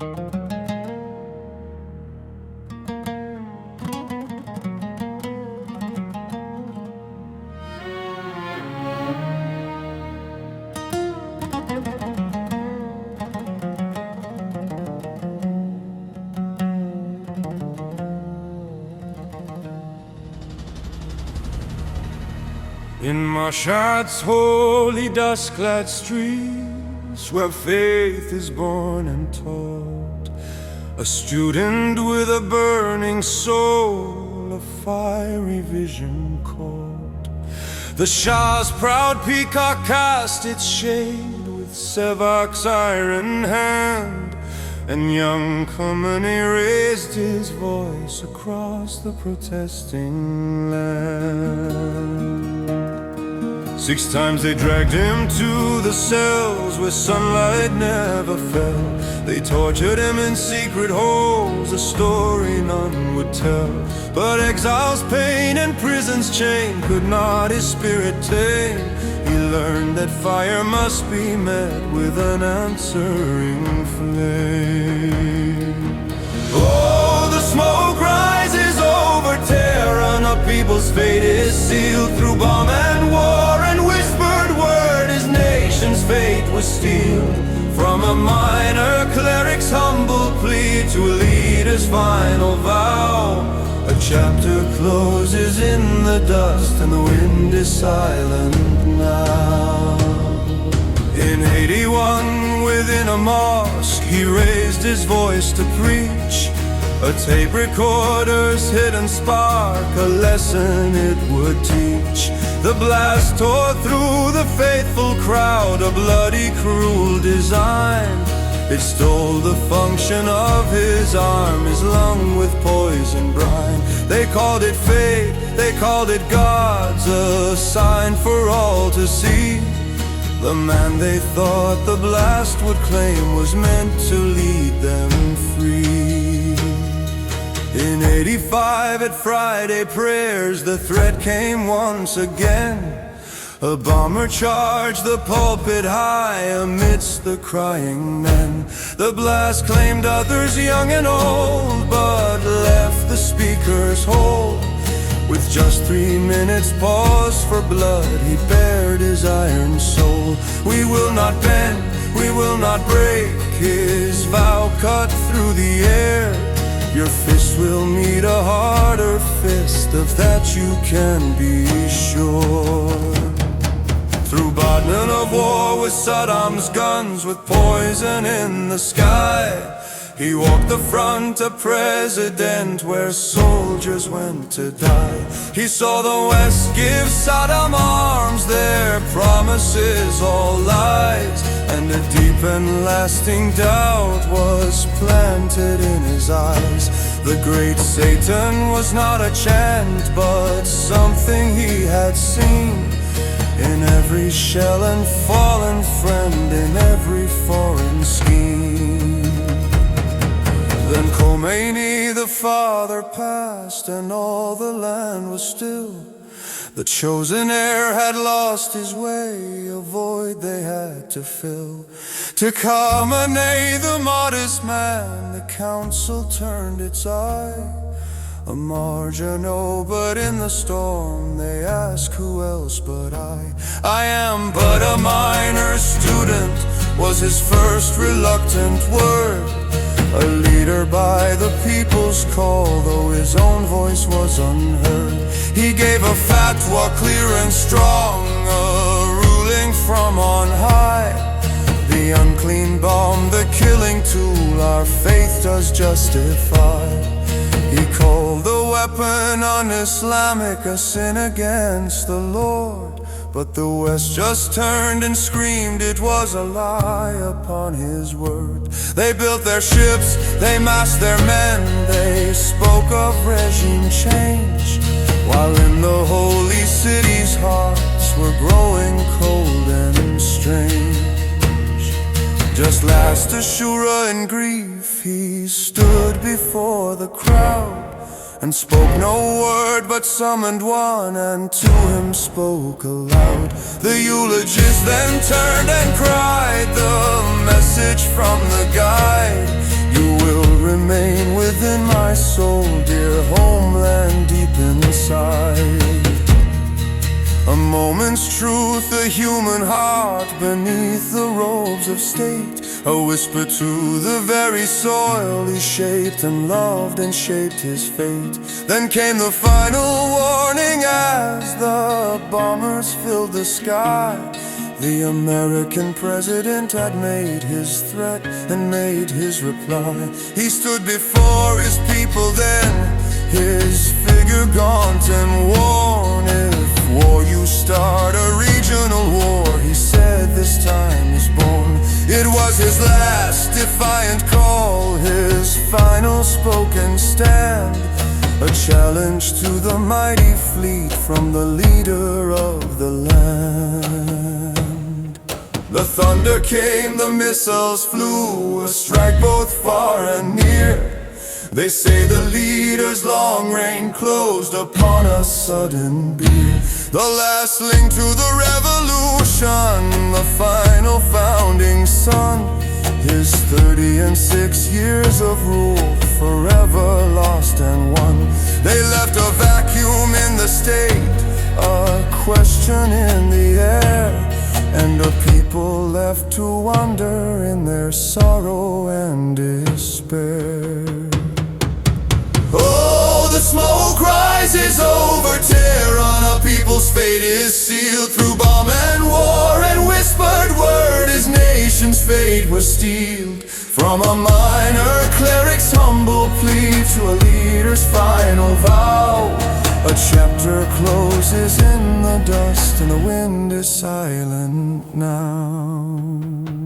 In Mashhad's holy dust-clad streets, where faith is born and taught, a student with a burning soul, a fiery vision caught. The Shah's proud peacock cast its shade with SAVAK's iron hand, and young Khamenei raised his voice across the protesting land. 6 times they dragged him to the cells where sunlight never fell. They tortured him in secret holes, a story none would tell. But exile's pain and prison's chain could not his spirit tame. He learned that fire must be met with an answering flame. Oh, the smoke rises over Tehran, a people's fate is sealed through bomb and war, and whispered word his nation's fate was sealed. From a minor cleric's humble plea to a leader's final vow, a chapter closes in the dust and the wind is silent now. In 81, within a mosque, he raised his voice to preach. A tape recorder's hidden spark, a lesson it would teach. The blast tore through the faithful crowd, a bloody, cruel design. It stole the function of his arm, his lung with poison brine. They called it fate, they called it God's, a sign for all to see. The man they thought the blast would claim was meant to lead them free. In 85 at Friday prayers, the threat came once again. A bomber charged the pulpit high amidst the crying men. The blast claimed others young and old, but left the speaker's hold. With just 3 minutes pause for blood, he bared his iron soul. We will not bend, we will not break, his vow cut through the air. Your fist will meet a harder fist, of that you can be sure. Through Ballad of war with Saddam's guns, with poison in the sky, he walked the front, a president where soldiers went to die. He saw the West give Saddam arms, their promises all lies, and a deep and lasting doubt was planted in his eyes. The great Satan was not a chant, but something he had seen in every shell and fallen friend, in every foreign scheme. Then Khomeini the father passed, and all the land was still. The chosen heir had lost his way, a void they had to fill. To Khamenei the modest man, the council turned its eye. A marginal, but in the storm they ask, who else but I? I am but a minor student, was his first reluctant word. A leader by the people's call, though his own voice was unheard. He gave a fatwa clear and strong, a ruling from on high. The unclean bomb, the killing tool, our faith does justify. He called the weapon un-Islamic, a sin against the Lord. But the West just turned and screamed it was a lie upon his word. They built their ships, they massed their men, they spoke of regime change, while in the holy city's hearts were growing cold and strange. Just last Ashura in grief, he stood before the crowd and spoke no word, but summoned one, and to him spoke aloud. The eulogist then turned and cried the message from the guide. remain within my soul, dear homeland deep inside. A moment's truth, a human heart beneath the robes of state, a whisper to the very soil he shaped and loved and shaped his fate. Then came the final warning as the bombers filled the sky. The American president had made his threat and made his reply. He stood before his people then, his figure gaunt and worn. If war you start, a regional war, he said, this time is born. It was his last defiant call, his final spoken stand, a challenge to the mighty fleet from the leader of the land. The thunder came, the missiles flew, a strike both far and near. They say the leader's long reign closed upon a sudden beer. The last link to the revolution, the final founding son, his 36 years of rule forever lost and won. They left a vacuum in the state, a question in the air, and a people left to wander in their sorrow and despair. Oh, the smoke rises over Tehran, a people's fate is sealed through bomb and war, and whispered word his nation's fate was sealed. From a minor cleric's humble plea to a leader's final vow, a chapter closes in the dust and the wind is silent now.